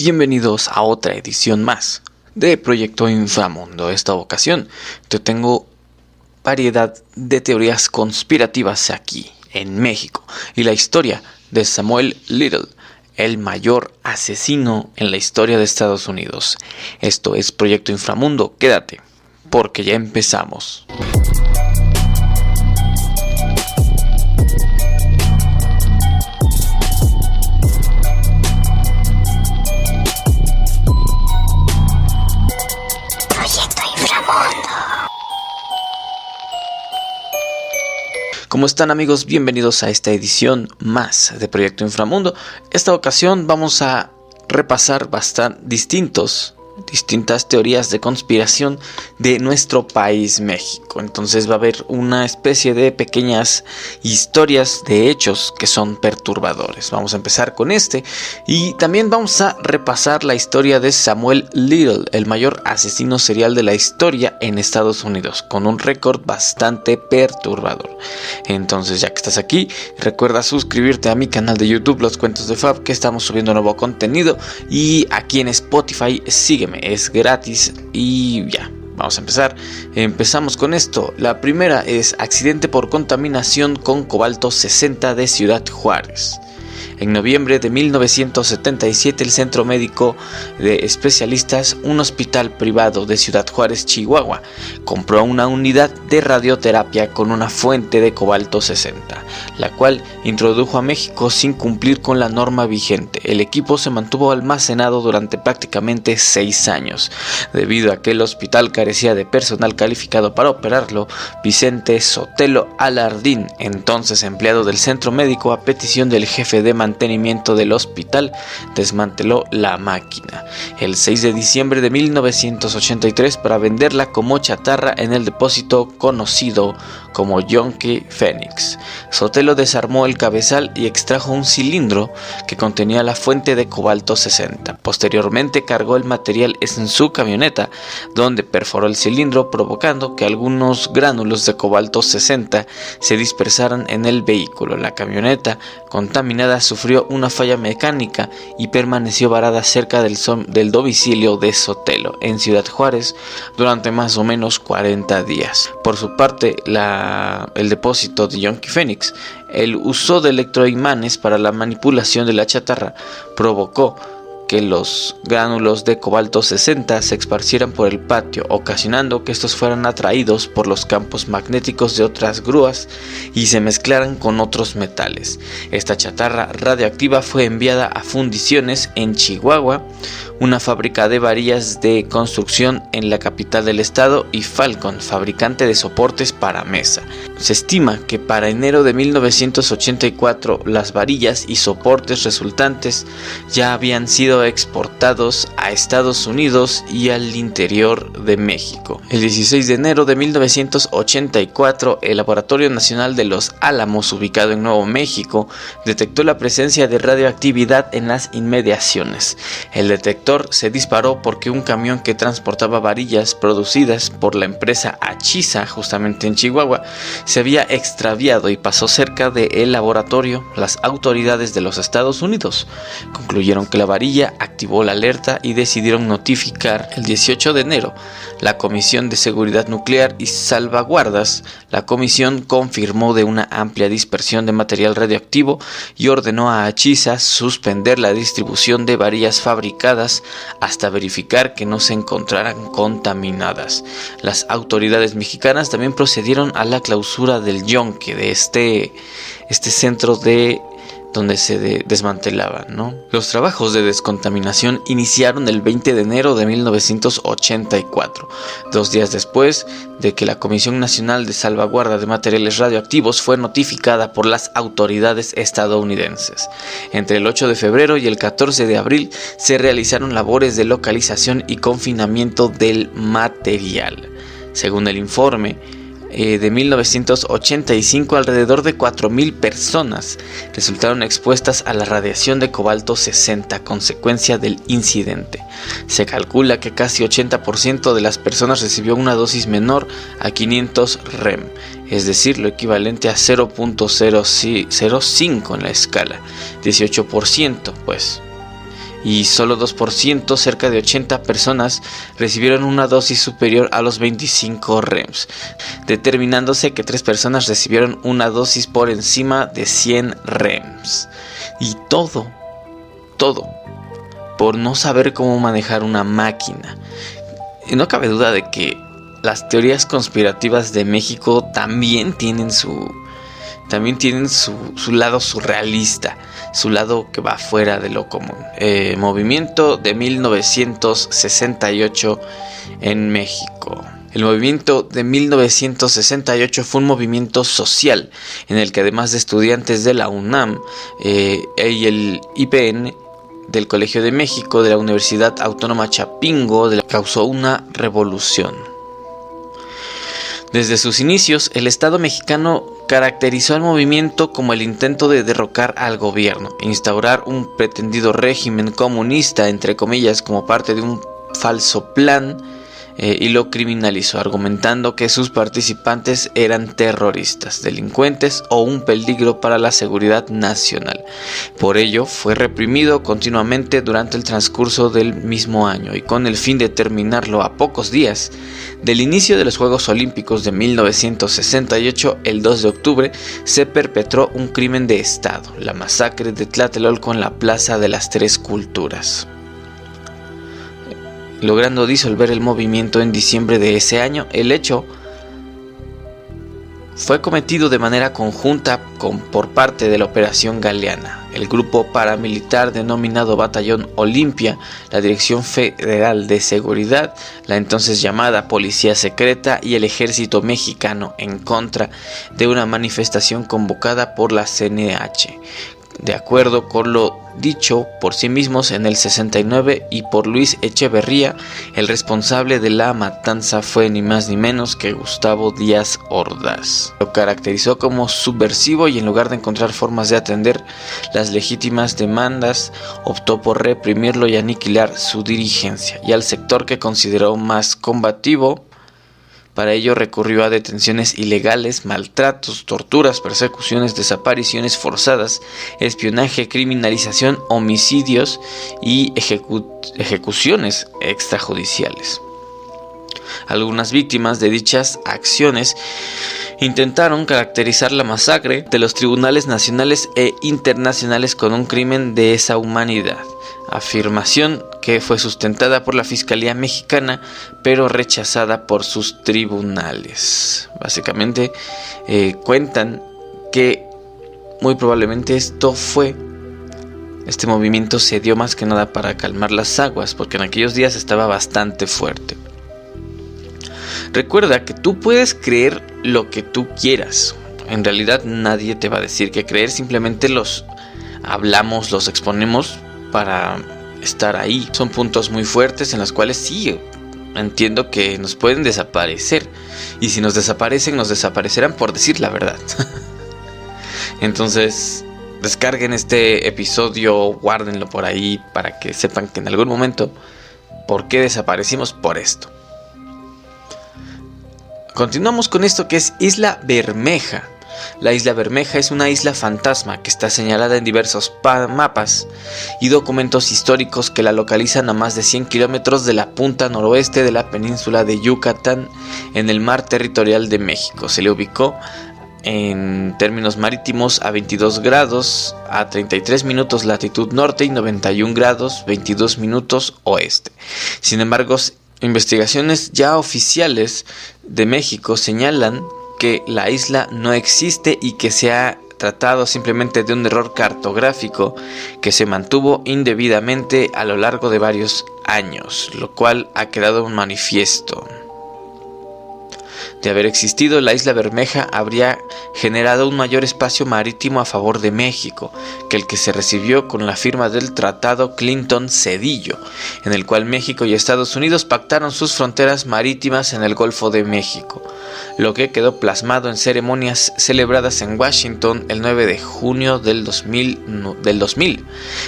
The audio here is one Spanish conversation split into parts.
Bienvenidos a otra edición más de Proyecto Inframundo. Esta ocasión te tengo variedad de teorías conspirativas aquí en México y la historia de Samuel Little, el mayor asesino en la historia de Estados Unidos. Esto es Proyecto Inframundo, quédate porque ya empezamos. ¿Cómo están, amigos? Bienvenidos a esta edición más de Proyecto Inframundo. Esta ocasión vamos a repasar distintas teorías de conspiración de nuestro país, México. Entonces va a haber una especie de pequeñas historias de hechos que son perturbadores. Vamos a empezar con y también vamos a repasar la historia de Samuel Little, el mayor asesino serial de la historia en Estados Unidos, con un récord bastante perturbador. Entonces, ya que estás aquí, recuerda suscribirte a mi canal de YouTube Los Cuentos de Fab, que estamos subiendo nuevo contenido, y aquí en Spotify sígueme, es gratis. Y ya, vamos a empezar. Empezamos con esto. La primera es accidente por contaminación con cobalto 60 de Ciudad Juárez. En noviembre de 1977, el Centro Médico de Especialistas, un hospital privado de Ciudad Juárez, Chihuahua, compró una unidad de radioterapia con una fuente de cobalto 60, la cual introdujo a México sin cumplir con la norma vigente. El equipo se mantuvo almacenado durante prácticamente 6 años. Debido a que el hospital carecía de personal calificado para operarlo, Vicente Sotelo Alardín, entonces empleado del centro médico, a petición del jefe de mantenimiento del hospital, desmanteló la máquina el 6 de diciembre de 1983 para venderla como chatarra en el depósito conocido como Yonke Phoenix. Sotelo desarmó el cabezal y extrajo un cilindro que contenía la fuente de cobalto 60. Posteriormente cargó el material en su camioneta, donde perforó el cilindro, provocando que algunos gránulos de cobalto 60 se dispersaran en el vehículo. La camioneta contaminada sufrió una falla mecánica y permaneció varada cerca del domicilio de Sotelo en Ciudad Juárez durante más o menos 40 días. Por su parte, el depósito de Yonke Phoenix, el uso de electroimanes para la manipulación de la chatarra provocó que los gránulos de cobalto 60 se esparcieran por el patio, ocasionando que estos fueran atraídos por los campos magnéticos de otras grúas y se mezclaran con otros metales. Esta chatarra radioactiva fue enviada a Fundiciones en Chihuahua, una fábrica de varillas de construcción en la capital del estado, y Falcon, fabricante de soportes para mesa. Se estima que para enero de 1984 las varillas y soportes resultantes ya habían sido exportados a Estados Unidos y al interior de México. El 16 de enero de 1984, el Laboratorio Nacional de Los Álamos, ubicado en Nuevo México, detectó la presencia de radioactividad en las inmediaciones. El detector se disparó porque un camión que transportaba varillas producidas por la empresa Achisa, justamente en Chihuahua, se había extraviado y pasó cerca del laboratorio. Las autoridades de los Estados Unidos concluyeron que la varilla activó la alerta y decidieron notificar el 18 de enero la Comisión de Seguridad Nuclear y Salvaguardas. La comisión confirmó de una amplia dispersión de material radioactivo y ordenó a Achisa suspender la distribución de varillas fabricadas hasta verificar que no se encontraran contaminadas. Las autoridades mexicanas también procedieron a la clausura del Yonke, de este centro donde se desmantelaban, ¿no? Los trabajos de descontaminación iniciaron el 20 de enero de 1984, 2 días después de que la Comisión Nacional de Salvaguarda de Materiales Radioactivos fue notificada por las autoridades estadounidenses. Entre el 8 de febrero y el 14 de abril se realizaron labores de localización y confinamiento del material. Según el informe de 1985, alrededor de 4,000 personas resultaron expuestas a la radiación de cobalto 60 a consecuencia del incidente. Se calcula que casi 80% de las personas recibió una dosis menor a 500 rem, es decir, lo equivalente a 0.005 en la escala, 18% pues. y solo 2%, cerca de 80 personas, recibieron una dosis superior a los 25 REMS, determinándose que 3 personas recibieron una dosis por encima de 100 REMS. Y todo por no saber cómo manejar una máquina. Y no cabe duda de que las teorías conspirativas de México también tienen su lado surrealista, su lado que va fuera de lo común. Movimiento de 1968 en México. El movimiento de 1968 fue un movimiento social en el que, además de estudiantes de la UNAM y el IPN del Colegio de México, de la Universidad Autónoma Chapingo, causó una revolución. Desde sus inicios, el Estado mexicano caracterizó al movimiento como el intento de derrocar al gobierno e instaurar un pretendido régimen comunista, entre comillas, como parte de un falso plan, y lo criminalizó, argumentando que sus participantes eran terroristas, delincuentes o un peligro para la seguridad nacional. Por ello, fue reprimido continuamente durante el transcurso del mismo año, y con el fin de terminarlo a pocos días del inicio de los Juegos Olímpicos de 1968, el 2 de octubre, se perpetró un crimen de Estado, la masacre de Tlatelolco en la Plaza de las Tres Culturas, logrando disolver el movimiento en diciembre de ese año. El hecho fue cometido de manera conjunta por parte de la Operación Galeana, el grupo paramilitar denominado Batallón Olimpia, la Dirección Federal de Seguridad, la entonces llamada Policía Secreta y el Ejército Mexicano, en contra de una manifestación convocada por la CNH. De acuerdo con lo dicho por sí mismos en el 69 y por Luis Echeverría, el responsable de la matanza fue ni más ni menos que Gustavo Díaz Ordaz. Lo caracterizó como subversivo y, en lugar de encontrar formas de atender las legítimas demandas, optó por reprimirlo y aniquilar su dirigencia y al sector que consideró más combativo. Para ello recurrió a detenciones ilegales, maltratos, torturas, persecuciones, desapariciones forzadas, espionaje, criminalización, homicidios y ejecuciones extrajudiciales. Algunas víctimas de dichas acciones intentaron caracterizar la masacre de los tribunales nacionales e internacionales con un crimen de esa humanidad, afirmación que fue sustentada por la Fiscalía Mexicana pero rechazada por sus tribunales. Básicamente cuentan que muy probablemente este movimiento se dio más que nada para calmar las aguas, porque en aquellos días estaba bastante fuerte. Recuerda que tú puedes creer lo que tú quieras. En realidad nadie te va a decir qué creer, simplemente los hablamos, los exponemos para estar ahí. Son puntos muy fuertes en los cuales sí, entiendo que nos pueden desaparecer. Y si nos desaparecen, nos desaparecerán por decir la verdad. Entonces, descarguen este episodio, guárdenlo por ahí para que sepan que en algún momento, ¿por qué desaparecimos? Por esto. Continuamos con esto que es Isla Bermeja. La Isla Bermeja es una isla fantasma que está señalada en diversos mapas y documentos históricos que la localizan a más de 100 kilómetros de la punta noroeste de la península de Yucatán, en el mar territorial de México. Se le ubicó en términos marítimos a 22 grados a 33 minutos latitud norte y 91 grados 22 minutos oeste. Sin embargo, investigaciones ya oficiales de México señalan que la isla no existe y que se ha tratado simplemente de un error cartográfico que se mantuvo indebidamente a lo largo de varios años, lo cual ha quedado un manifiesto. De haber existido, la Isla Bermeja habría generado un mayor espacio marítimo a favor de México que el que se recibió con la firma del Tratado Clinton-Cedillo, en el cual México y Estados Unidos pactaron sus fronteras marítimas en el Golfo de México, lo que quedó plasmado en ceremonias celebradas en Washington el 9 de junio del 2000.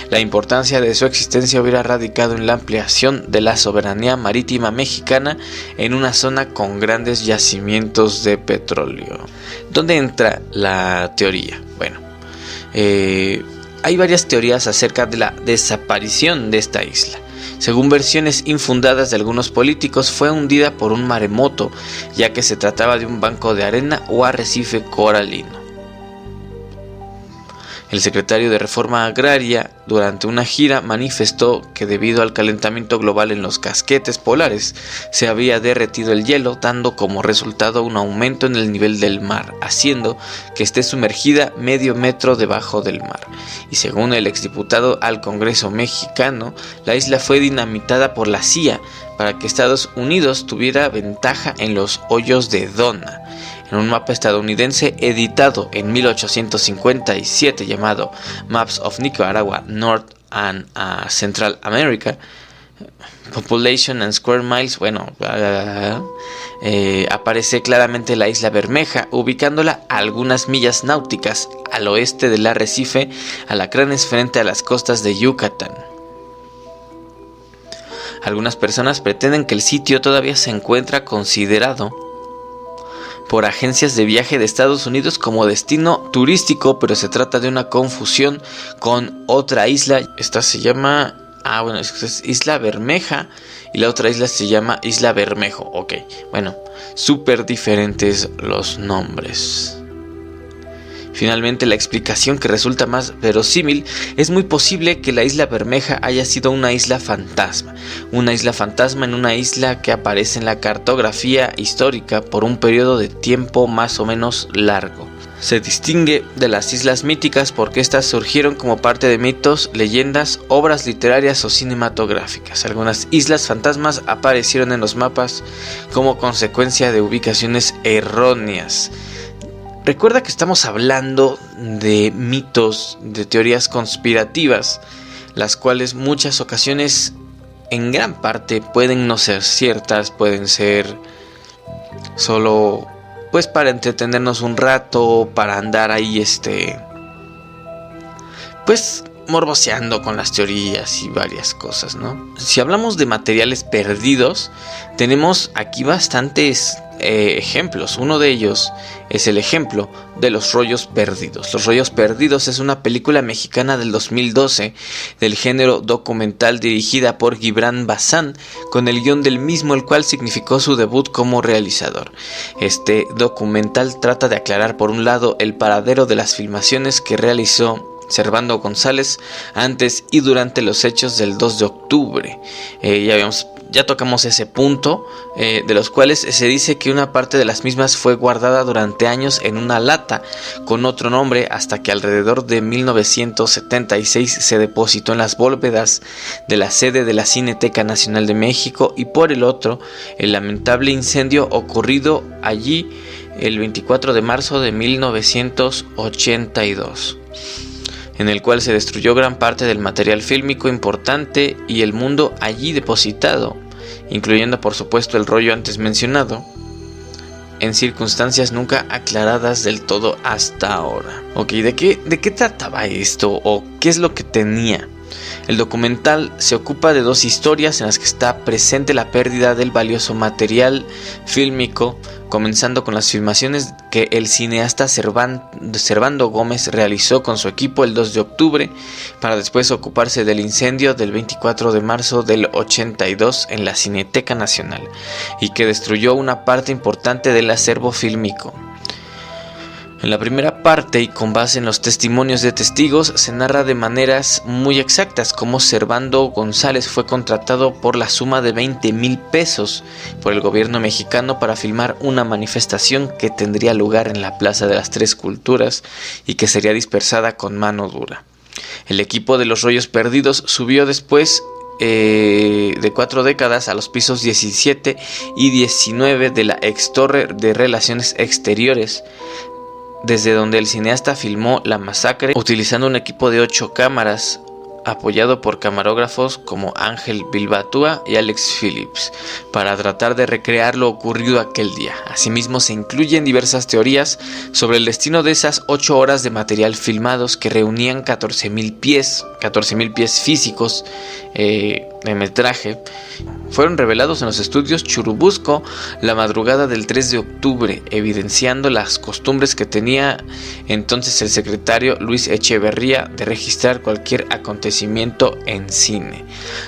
La importancia de su existencia hubiera radicado en la ampliación de la soberanía marítima mexicana en una zona con grandes yacimientos de petróleo. ¿Dónde entra la teoría? Bueno, hay varias teorías acerca de la desaparición de esta isla. Según versiones infundadas de algunos políticos, fue hundida por un maremoto, ya que se trataba de un banco de arena o arrecife coralino. El secretario de Reforma Agraria, durante una gira, manifestó que debido al calentamiento global en los casquetes polares, se había derretido el hielo, dando como resultado un aumento en el nivel del mar, haciendo que esté sumergida medio metro debajo del mar. Y según el exdiputado al Congreso mexicano, la isla fue dinamitada por la CIA para que Estados Unidos tuviera ventaja en los hoyos de Donna. En un mapa estadounidense editado en 1857 llamado Maps of Nicaragua, North and Central America, Population and Square Miles, aparece claramente la isla Bermeja, ubicándola a algunas millas náuticas al oeste del arrecife Alacranes frente a las costas de Yucatán. Algunas personas pretenden que el sitio todavía se encuentra considerado por agencias de viaje de Estados Unidos como destino turístico, pero se trata de una confusión con otra isla. Esta se llama es Isla Bermeja y la otra isla se llama Isla Bermejo. Súper diferentes los nombres. Finalmente, la explicación que resulta más verosímil es muy posible que la isla Bermeja haya sido una isla fantasma en una isla que aparece en la cartografía histórica por un periodo de tiempo más o menos largo. Se distingue de las islas míticas porque estas surgieron como parte de mitos, leyendas, obras literarias o cinematográficas. Algunas islas fantasmas aparecieron en los mapas como consecuencia de ubicaciones erróneas. Recuerda que estamos hablando de mitos, de teorías conspirativas, las cuales muchas ocasiones, en gran parte, pueden no ser ciertas, pueden ser solo para entretenernos un rato, para andar ahí morboseando con las teorías y varias cosas, ¿no? Si hablamos de materiales perdidos, tenemos aquí bastantes ejemplos. Uno de ellos es el ejemplo de Los Rollos Perdidos. Los Rollos Perdidos es una película mexicana del 2012 del género documental dirigida por Gibran Bazán, con el guión del mismo, el cual significó su debut como realizador. Este documental trata de aclarar, por un lado, el paradero de las filmaciones que realizó Servando González antes y durante los hechos del 2 de octubre. Ya tocamos ese punto, de los cuales se dice que una parte de las mismas fue guardada durante años en una lata con otro nombre, hasta que alrededor de 1976 se depositó en las bóvedas de la sede de la Cineteca Nacional de México, y por el otro, el lamentable incendio ocurrido allí el 24 de marzo de 1982. En el cual se destruyó gran parte del material fílmico importante y el mundo allí depositado, incluyendo por supuesto el rollo antes mencionado, en circunstancias nunca aclaradas del todo hasta ahora. ¿De qué trataba esto o qué es lo que tenía? El documental se ocupa de dos historias en las que está presente la pérdida del valioso material fílmico, comenzando con las filmaciones que el cineasta Servando Gómez realizó con su equipo el 2 de octubre, para después ocuparse del incendio del 24 de marzo del 82 en la Cineteca Nacional, y que destruyó una parte importante del acervo fílmico. En la primera parte, y con base en los testimonios de testigos, se narra de maneras muy exactas cómo Servando González fue contratado por la suma de 20,000 pesos por el gobierno mexicano para filmar una manifestación que tendría lugar en la Plaza de las Tres Culturas y que sería dispersada con mano dura. El equipo de Los Rollos Perdidos subió después de 4 décadas a los pisos 17 y 19 de la ex Torre de Relaciones Exteriores, desde donde el cineasta filmó la masacre utilizando un equipo de 8 cámaras, apoyado por camarógrafos como Ángel Bilbatúa y Alex Phillips, para tratar de recrear lo ocurrido aquel día. Asimismo, se incluyen diversas teorías sobre el destino de esas 8 horas de material filmados, que reunían 14,000 pies físicos de metraje, fueron revelados en los estudios Churubusco la madrugada del 3 de octubre, evidenciando las costumbres que tenía entonces el secretario Luis Echeverría de registrar cualquier acontecimiento en cine.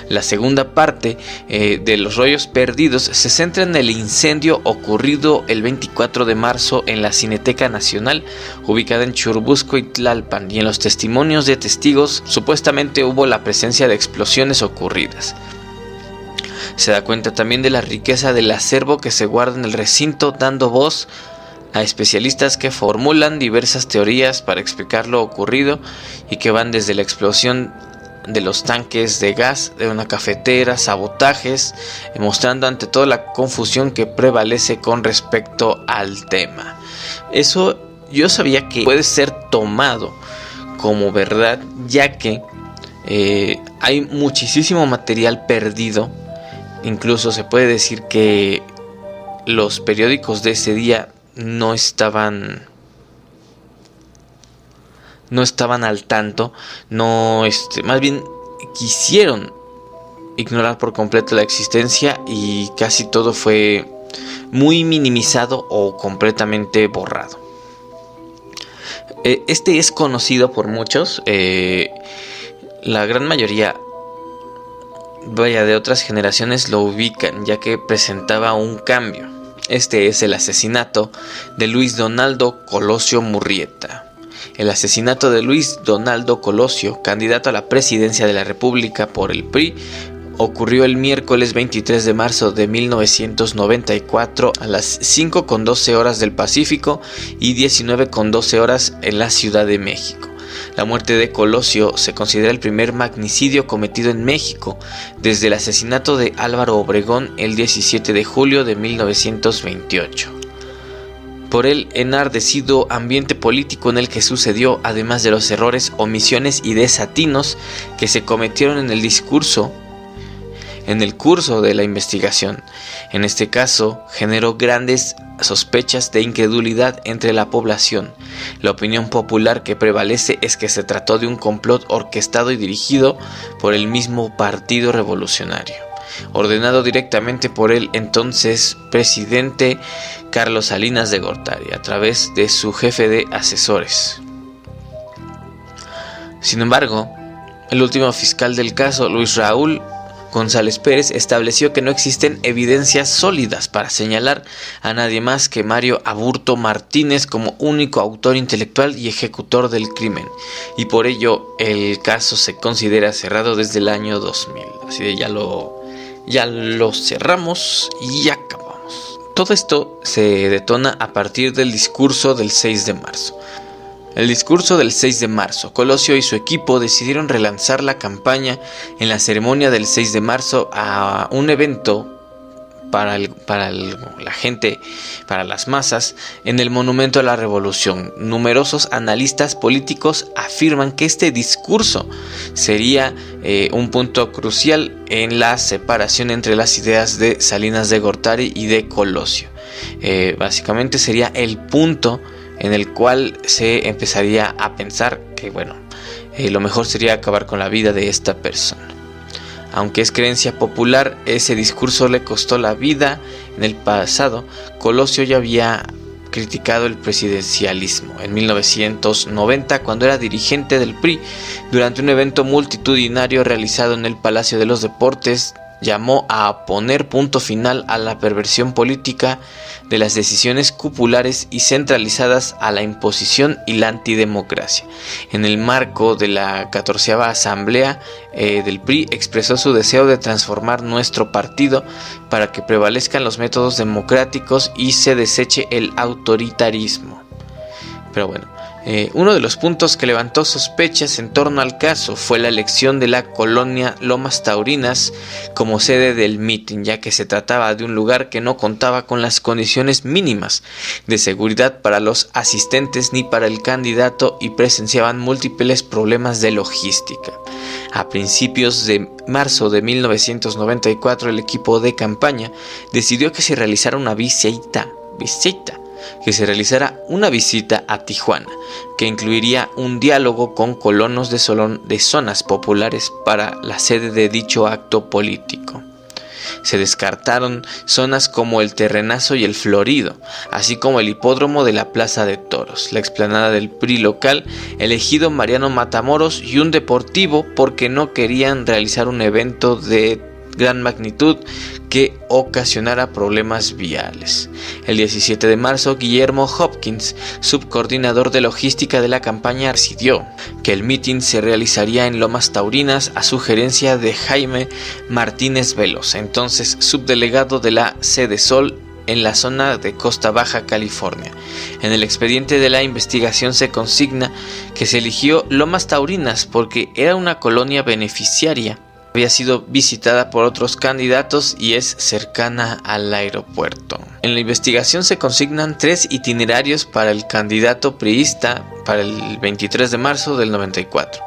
La segunda parte de Los Rollos Perdidos se centra en el incendio ocurrido el 24 de marzo en la Cineteca Nacional, ubicada en Churubusco y Tlalpan, y en los testimonios de testigos supuestamente hubo la presencia de explosiones ocurridas. Se da cuenta también de la riqueza del acervo que se guarda en el recinto, dando voz a especialistas que formulan diversas teorías para explicar lo ocurrido y que van desde la explosión de los tanques de gas de una cafetera, sabotajes, mostrando ante todo la confusión que prevalece con respecto al tema. Eso yo sabía que puede ser tomado como verdad, ya que hay muchísimo material perdido. Incluso se puede decir que los periódicos de ese día no estaban al tanto, más bien quisieron ignorar por completo la existencia, y casi todo fue muy minimizado o completamente borrado. Este es conocido por muchos, la gran mayoría de otras generaciones lo ubican, ya que presentaba un cambio. Este es el asesinato de Luis Donaldo Colosio Murrieta. El asesinato de Luis Donaldo Colosio, candidato a la presidencia de la República por el PRI, ocurrió el miércoles 23 de marzo de 1994 a las 5:12 horas del Pacífico y 19:12 horas en la Ciudad de México. La muerte de Colosio se considera el primer magnicidio cometido en México desde el asesinato de Álvaro Obregón el 17 de julio de 1928. Por el enardecido ambiente político en el que sucedió, además de los errores, omisiones y desatinos que se cometieron en el curso de la investigación. En este caso, generó grandes sospechas de incredulidad entre la población. La opinión popular que prevalece es que se trató de un complot orquestado y dirigido por el mismo Partido Revolucionario, ordenado directamente por el entonces presidente Carlos Salinas de Gortari, a través de su jefe de asesores. Sin embargo, el último fiscal del caso, Luis Raúl González Pérez, estableció que no existen evidencias sólidas para señalar a nadie más que Mario Aburto Martínez como único autor intelectual y ejecutor del crimen, y por ello el caso se considera cerrado desde el año 2000. Así de ya lo cerramos y acabamos. Todo esto se detona a partir del discurso del 6 de marzo. El discurso del 6 de marzo, Colosio y su equipo decidieron relanzar la campaña en la ceremonia del 6 de marzo a un evento para la gente, para las masas, en el Monumento a la Revolución. Numerosos analistas políticos afirman que este discurso sería un punto crucial en la separación entre las ideas de Salinas de Gortari y de Colosio. Básicamente sería el punto en el cual se empezaría a pensar que lo mejor sería acabar con la vida de esta persona. Aunque es creencia popular, ese discurso le costó la vida en el pasado. Colosio ya había criticado el presidencialismo en 1990, cuando era dirigente del PRI. Durante un evento multitudinario realizado en el Palacio de los Deportes, llamó a poner punto final a la perversión política de las decisiones cupulares y centralizadas, a la imposición y la antidemocracia. En el marco de la 14ª Asamblea del PRI, expresó su deseo de transformar nuestro partido para que prevalezcan los métodos democráticos y se deseche el autoritarismo. Pero uno de los puntos que levantó sospechas en torno al caso fue la elección de la colonia Lomas Taurinas como sede del mitin, ya que se trataba de un lugar que no contaba con las condiciones mínimas de seguridad para los asistentes ni para el candidato, y presenciaban múltiples problemas de logística. A principios de marzo de 1994, el equipo de campaña decidió que se realizara una visita a Tijuana, que incluiría un diálogo con colonos de zonas populares para la sede de dicho acto político. Se descartaron zonas como el Terrenazo y el Florido, así como el hipódromo de la Plaza de Toros, la explanada del PRI local, el ejido Mariano Matamoros y un deportivo, porque no querían realizar un evento de gran magnitud que ocasionara problemas viales. El 17 de marzo, Guillermo Hopkins, subcoordinador de logística de la campaña, decidió que el mitin se realizaría en Lomas Taurinas a sugerencia de Jaime Martínez Veloz, entonces subdelegado de la Sede Sol en la zona de Costa Baja California. En el expediente de la investigación se consigna que se eligió Lomas Taurinas porque era una colonia beneficiaria. Había sido visitada por otros candidatos y es cercana al aeropuerto. En la investigación se consignan 3 itinerarios para el candidato priista para el 23 de marzo del 94,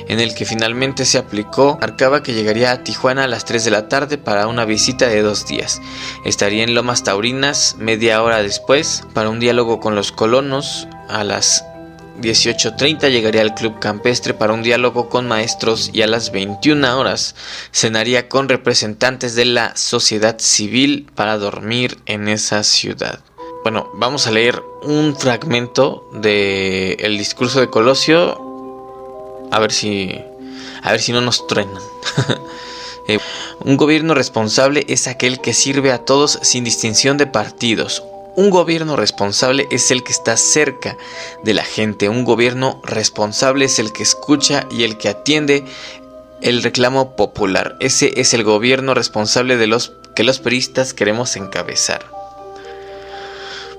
en el que finalmente se aplicó. Marcaba que llegaría a Tijuana a las 3 de la tarde para una visita de 2 días. Estaría en Lomas Taurinas media hora después para un diálogo con los colonos. A las 18:30 llegaría al Club Campestre para un diálogo con maestros y a las 21 horas cenaría con representantes de la sociedad civil para dormir en esa ciudad. Bueno, vamos a leer un fragmento del discurso de Colosio, a ver si no nos truenan. Un gobierno responsable es aquel que sirve a todos sin distinción de partidos. Un gobierno responsable es el que está cerca de la gente. Un gobierno responsable es el que escucha y el que atiende el reclamo popular. Ese es el gobierno responsable que los priistas queremos encabezar.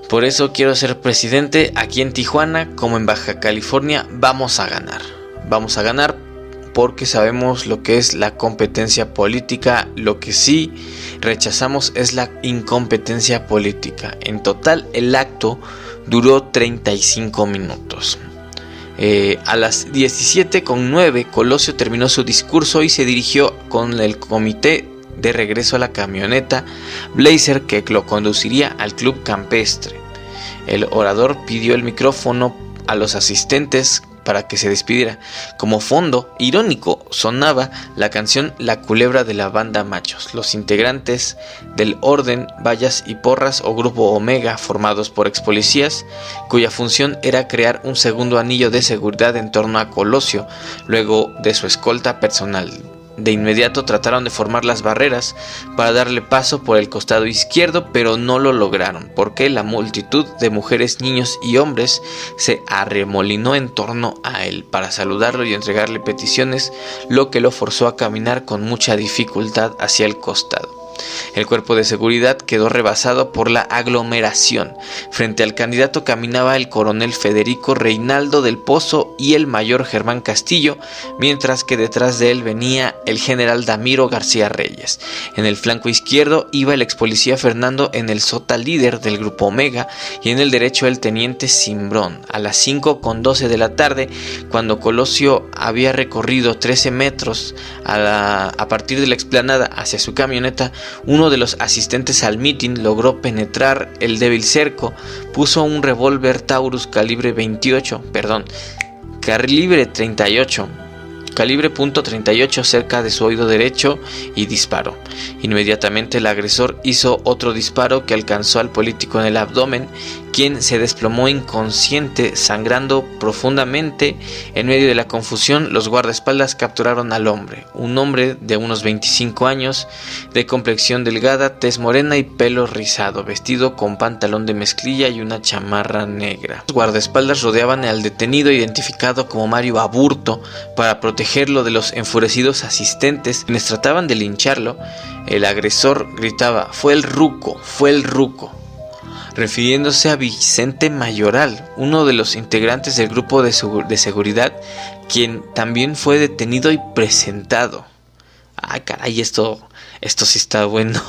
Por eso quiero ser presidente. Aquí en Tijuana, como en Baja California, vamos a ganar. Vamos a ganar porque sabemos lo que es la competencia política. Lo que sí rechazamos es la incompetencia política. En total, el acto duró 35 minutos. A las 17:09, Colosio terminó su discurso y se dirigió con el comité de regreso a la camioneta Blazer que lo conduciría al Club Campestre. El orador pidió el micrófono a los asistentes para que se despidiera. Como fondo irónico sonaba la canción La Culebra de la banda Machos. Los integrantes del Orden, Vallas y Porras o Grupo Omega, formados por ex policías, cuya función era crear un segundo anillo de seguridad en torno a Colosio, luego de su escolta personal. De inmediato trataron de formar las barreras para darle paso por el costado izquierdo, pero no lo lograron, porque la multitud de mujeres, niños y hombres se arremolinó en torno a él para saludarlo y entregarle peticiones, lo que lo forzó a caminar con mucha dificultad hacia el costado. El cuerpo de seguridad quedó rebasado por la aglomeración. Frente al candidato caminaba el coronel Federico Reinaldo del Pozo y el mayor Germán Castillo, mientras que detrás de él venía el general Damiro García Reyes. En el flanco izquierdo iba el ex policía Fernando en el Sota, líder del Grupo Omega, y en el derecho el teniente Cimbrón. A las 5:12 de la tarde, cuando Colosio había recorrido 13 metros a partir de la explanada hacia su camioneta, uno de los asistentes al mitin logró penetrar el débil cerco, puso un revólver Taurus calibre .38 cerca de su oído derecho y disparó. Inmediatamente el agresor hizo otro disparo que alcanzó al político en el abdomen, quien se desplomó inconsciente, sangrando profundamente. En medio de la confusión, los guardaespaldas capturaron al hombre, un hombre de unos 25 años, de complexión delgada, tez morena y pelo rizado, vestido con pantalón de mezclilla y una chamarra negra. Los guardaespaldas rodeaban al detenido, identificado como Mario Aburto, para protegerlo de los enfurecidos asistentes, quienes trataban de lincharlo. El agresor gritaba: fue el ruco, refiriéndose a Vicente Mayoral, uno de los integrantes del grupo de seguridad, quien también fue detenido y presentado. Ah, caray, esto sí está bueno.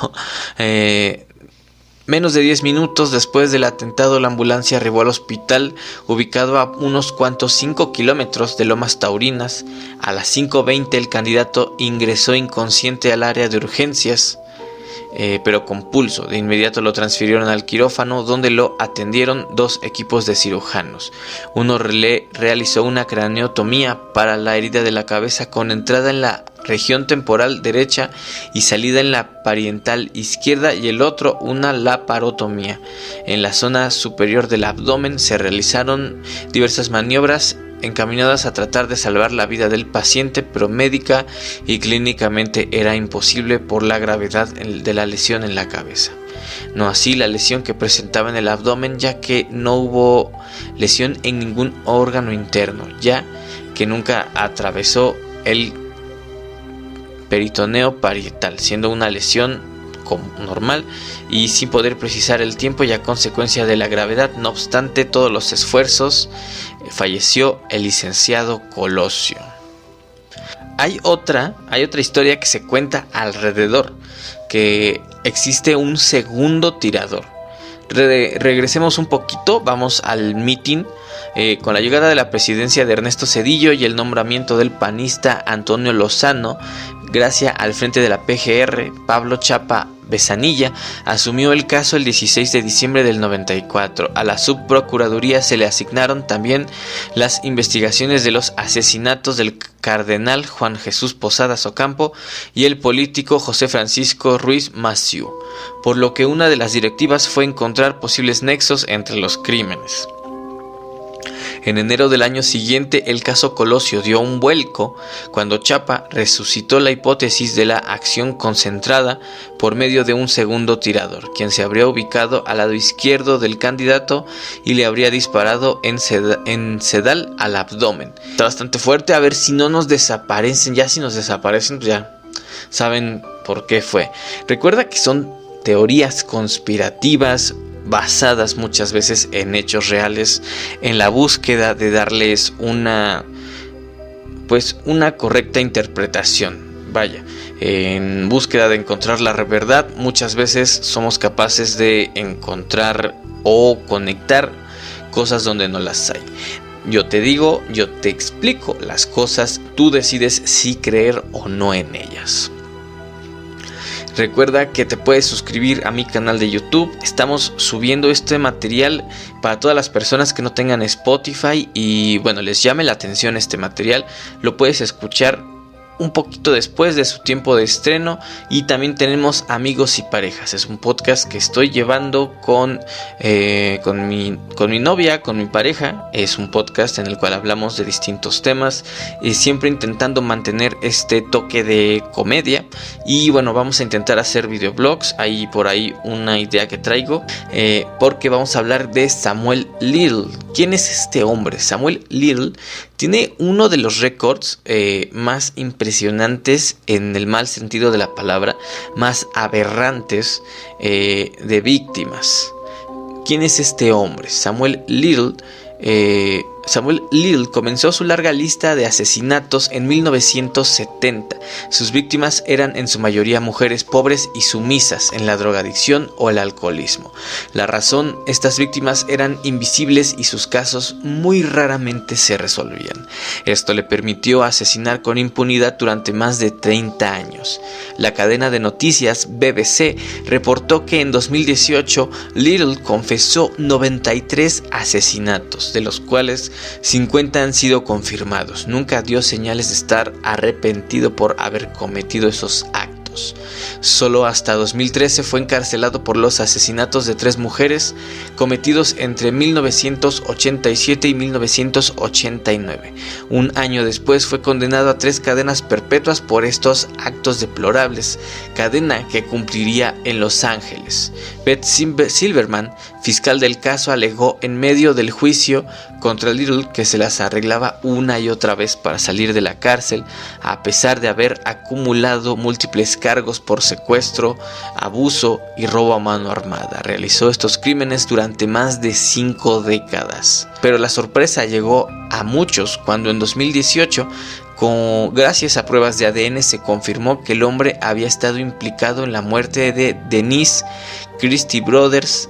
Menos de 10 minutos después del atentado, la ambulancia arribó al hospital, ubicado a unos cuantos 5 kilómetros de Lomas Taurinas. A las 5:20 el candidato ingresó inconsciente al área de urgencias. pero con pulso. De inmediato lo transfirieron al quirófano, donde lo atendieron 2 equipos de cirujanos. Uno realizó una craneotomía para la herida de la cabeza con entrada en la región temporal derecha y salida en la parietal izquierda, y el otro una laparotomía. En la zona superior del abdomen se realizaron diversas maniobras encaminadas a tratar de salvar la vida del paciente, pero médica y clínicamente era imposible por la gravedad de la lesión en la cabeza. No así la lesión que presentaba en el abdomen, ya que no hubo lesión en ningún órgano interno, ya que nunca atravesó el peritoneo parietal, siendo una lesión normal y sin poder precisar el tiempo y a consecuencia de la gravedad. No obstante todos los esfuerzos, falleció el licenciado Colosio. Hay otra historia que se cuenta alrededor, que existe un segundo tirador. Regresemos un poquito, vamos al mitin. Con la llegada de la presidencia de Ernesto Zedillo y el nombramiento del panista Antonio Lozano Gracia al frente de la PGR, Pablo Chapa Besanilla asumió el caso el 16 de diciembre del 94. A la subprocuraduría se le asignaron también las investigaciones de los asesinatos del cardenal Juan Jesús Posadas Ocampo y el político José Francisco Ruiz Massieu, por lo que una de las directivas fue encontrar posibles nexos entre los crímenes. En enero del año siguiente, el caso Colosio dio un vuelco cuando Chapa resucitó la hipótesis de la acción concentrada por medio de un segundo tirador, quien se habría ubicado al lado izquierdo del candidato y le habría disparado en sedal al abdomen. Está bastante fuerte, a ver si no nos desaparecen. Ya si nos desaparecen, pues ya saben por qué fue. Recuerda que son teorías conspirativas basadas muchas veces en hechos reales, en la búsqueda de darles una correcta interpretación. Vaya, en búsqueda de encontrar la verdad, muchas veces somos capaces de encontrar o conectar cosas donde no las hay. Yo te digo, yo te explico las cosas, tú decides si creer o no en ellas. Recuerda que te puedes suscribir a mi canal de YouTube. Estamos subiendo este material para todas las personas que no tengan Spotify y les llame la atención este material. Lo puedes escuchar un poquito después de su tiempo de estreno. Y también tenemos Amigos y Parejas. Es un podcast que estoy llevando con mi novia, con mi pareja. Es un podcast en el cual hablamos de distintos temas, siempre intentando mantener este toque de comedia. Y vamos a intentar hacer videoblogs. Hay por ahí una idea que traigo, porque vamos a hablar de Samuel Little. ¿Quién es este hombre? Samuel Little tiene uno de los récords más impresionantes, en el mal sentido de la palabra, más aberrantes de víctimas. ¿Quién es este hombre? Samuel Little comenzó su larga lista de asesinatos en 1970. Sus víctimas eran en su mayoría mujeres pobres y sumisas en la drogadicción o el alcoholismo. La razón, estas víctimas eran invisibles y sus casos muy raramente se resolvían. Esto le permitió asesinar con impunidad durante más de 30 años. La cadena de noticias BBC reportó que en 2018 Little confesó 93 asesinatos, de los cuales 50 han sido confirmados. Nunca dio señales de estar arrepentido por haber cometido esos actos. Solo hasta 2013 fue encarcelado por los asesinatos de 3 mujeres cometidos entre 1987 y 1989. Un año después fue condenado a 3 cadenas perpetuas por estos actos deplorables, cadena que cumpliría en Los Ángeles. Beth Silverman, fiscal del caso, alegó en medio del juicio contra Little que se las arreglaba una y otra vez para salir de la cárcel, a pesar de haber acumulado múltiples cargos por secuestro, abuso y robo a mano armada. Realizó estos crímenes durante más de 5 décadas. Pero la sorpresa llegó a muchos cuando en 2018, gracias a pruebas de ADN, se confirmó que el hombre había estado implicado en la muerte de Denise Christie Broders,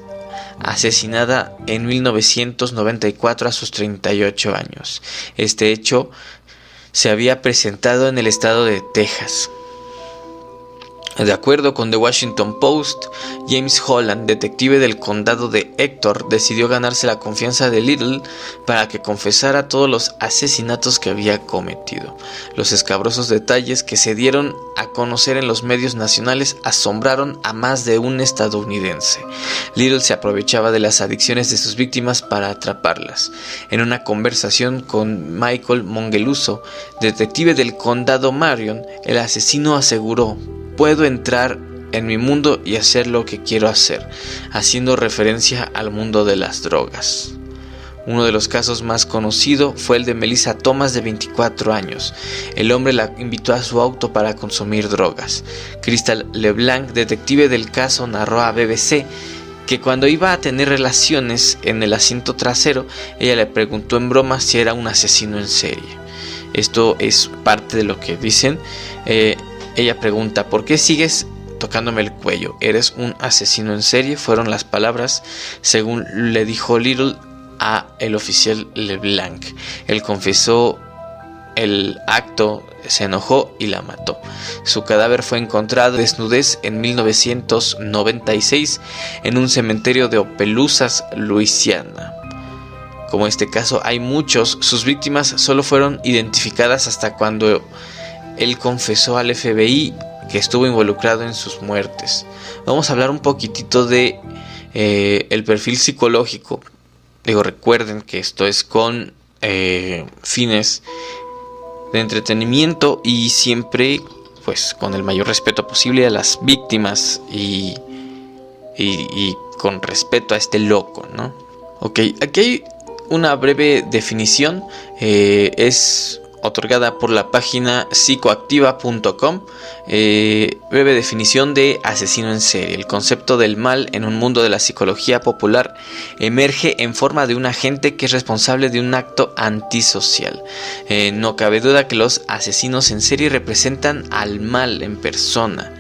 asesinada en 1994 a sus 38 años. Este hecho se había presentado en el estado de Texas. De acuerdo con The Washington Post, James Holland, detective del condado de Hector, decidió ganarse la confianza de Little para que confesara todos los asesinatos que había cometido. Los escabrosos detalles que se dieron a conocer en los medios nacionales asombraron a más de un estadounidense. Little se aprovechaba de las adicciones de sus víctimas para atraparlas. En una conversación con Michael Mongeluso, detective del condado Marion, el asesino aseguró: "Puedo entrar en mi mundo y hacer lo que quiero hacer", haciendo referencia al mundo de las drogas. Uno de los casos más conocido fue el de Melissa Thomas, de 24 años. El hombre la invitó a su auto para consumir drogas. Crystal LeBlanc, detective del caso, narró a BBC que cuando iba a tener relaciones en el asiento trasero, ella le preguntó en broma si era un asesino en serie. Esto es parte de lo que dicen. Ella pregunta: "¿Por qué sigues tocándome el cuello? ¿Eres un asesino en serie?", fueron las palabras, según le dijo Little a el oficial LeBlanc. Él confesó el acto, se enojó y la mató. Su cadáver fue encontrado de desnudez en 1996 en un cementerio de Opelousas, Luisiana. Como este caso hay muchos, sus víctimas solo fueron identificadas hasta cuando él confesó al FBI que estuvo involucrado en sus muertes. Vamos a hablar un poquitito de el perfil psicológico. Recuerden que esto es con fines de entretenimiento y siempre pues con el mayor respeto posible a las víctimas y con respeto a este loco, ¿no? Ok, aquí hay una breve definición, es otorgada por la página psicoactiva.com. Breve definición de asesino en serie: el concepto del mal en un mundo de la psicología popular emerge en forma de un agente que es responsable de un acto antisocial. No cabe duda que los asesinos en serie representan al mal en persona.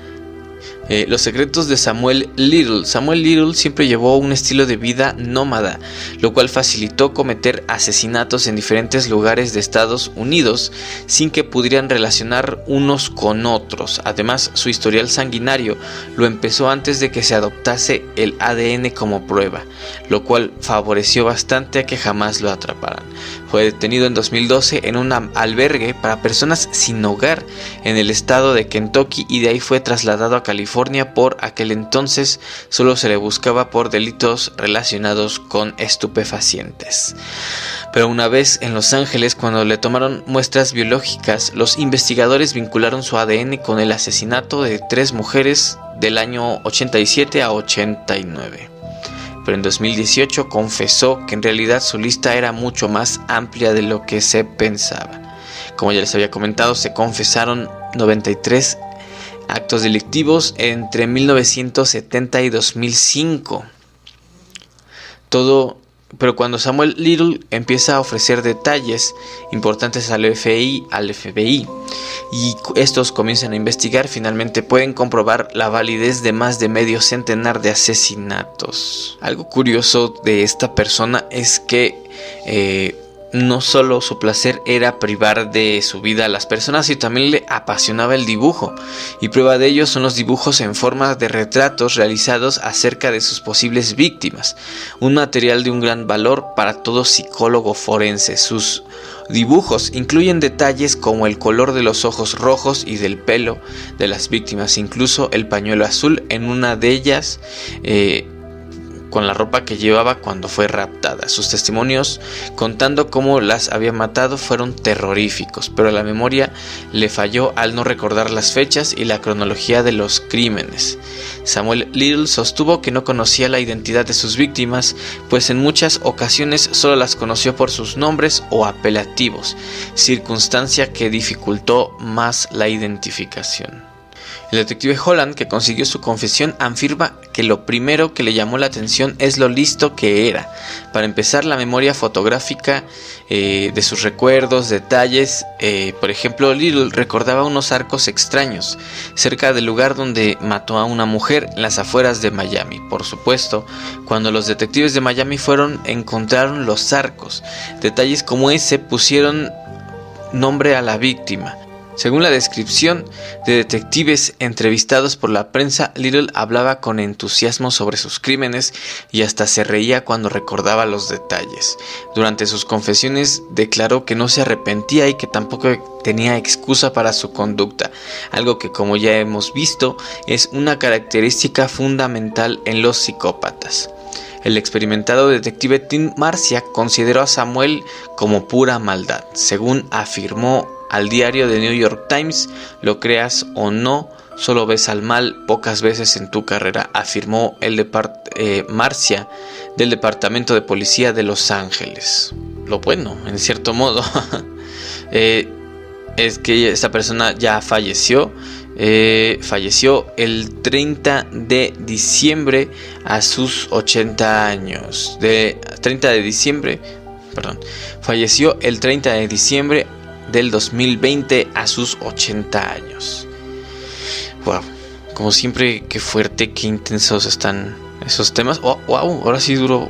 Los secretos de Samuel Little. Samuel Little siempre llevó un estilo de vida nómada, lo cual facilitó cometer asesinatos en diferentes lugares de Estados Unidos sin que pudieran relacionar unos con otros. Además, su historial sanguinario lo empezó antes de que se adoptase el ADN como prueba, lo cual favoreció bastante a que jamás lo atraparan. Fue detenido en 2012 en un albergue para personas sin hogar en el estado de Kentucky y de ahí fue trasladado a California. Por aquel entonces solo se le buscaba por delitos relacionados con estupefacientes. Pero una vez en Los Ángeles, cuando le tomaron muestras biológicas, los investigadores vincularon su ADN con el asesinato de 3 mujeres del año 87 a 89. Pero en 2018 confesó que en realidad su lista era mucho más amplia de lo que se pensaba. Como ya les había comentado, se confesaron 93 actos delictivos entre 1970 y 2005. Pero cuando Samuel Little empieza a ofrecer detalles importantes al FBI, y estos comienzan a investigar, finalmente pueden comprobar la validez de más de medio centenar de asesinatos. Algo curioso de esta persona es que no solo su placer era privar de su vida a las personas, sino también le apasionaba el dibujo, y prueba de ello son los dibujos en forma de retratos realizados acerca de sus posibles víctimas, un material de un gran valor para todo psicólogo forense. Sus dibujos incluyen detalles como el color de los ojos rojos y del pelo de las víctimas, incluso el pañuelo azul en una de ellas, con la ropa que llevaba cuando fue raptada. Sus testimonios contando cómo las había matado fueron terroríficos, pero la memoria le falló al no recordar las fechas y la cronología de los crímenes. Samuel Little sostuvo que no conocía la identidad de sus víctimas, pues en muchas ocasiones solo las conoció por sus nombres o apelativos, circunstancia que dificultó más la identificación. El detective Holland, que consiguió su confesión, afirma que lo primero que le llamó la atención es lo listo que era. Para empezar, la memoria fotográfica de sus recuerdos, detalles. Por ejemplo, Little recordaba unos arcos extraños cerca del lugar donde mató a una mujer en las afueras de Miami. Por supuesto, cuando los detectives de Miami encontraron los arcos. Detalles como ese pusieron nombre a la víctima. Según la descripción de detectives entrevistados por la prensa, Little hablaba con entusiasmo sobre sus crímenes y hasta se reía cuando recordaba los detalles. Durante sus confesiones declaró que no se arrepentía y que tampoco tenía excusa para su conducta, algo que, como ya hemos visto, es una característica fundamental en los psicópatas. El experimentado detective Tim Marcia consideró a Samuel como pura maldad. Según afirmó al diario The New York Times, lo creas o no, solo ves al mal pocas veces en tu carrera, afirmó Marcia del Departamento de Policía de Los Ángeles. Lo bueno, en cierto modo, es que esta persona ya falleció. Falleció el 30 de diciembre a sus 80 años. Falleció el 30 de diciembre del 2020 a sus 80 años. Wow, como siempre, qué fuerte, qué intensos están esos temas. Wow, ahora sí duró.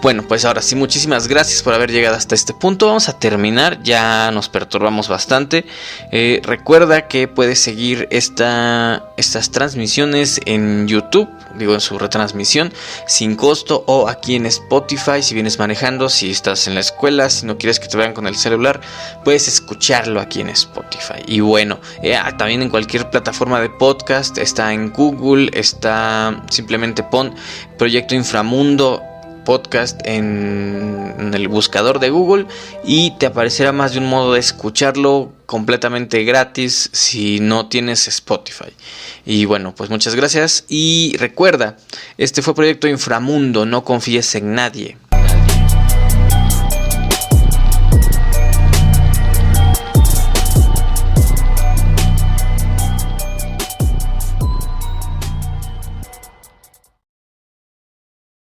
Bueno, pues ahora sí, muchísimas gracias por haber llegado hasta este punto. Vamos a terminar, ya nos perturbamos bastante. Recuerda que puedes seguir estas transmisiones en YouTube, en su retransmisión, sin costo, o aquí en Spotify, si vienes manejando, si estás en la escuela, si no quieres que te vean con el celular, puedes escucharlo aquí en Spotify. Y bueno, también en cualquier plataforma de podcast, está en Google, simplemente pon Proyecto Inframundo Podcast en el buscador de Google y te aparecerá más de un modo de escucharlo completamente gratis si no tienes Spotify. Y bueno, pues muchas gracias y recuerda, este fue Proyecto Inframundo, no confíes en nadie.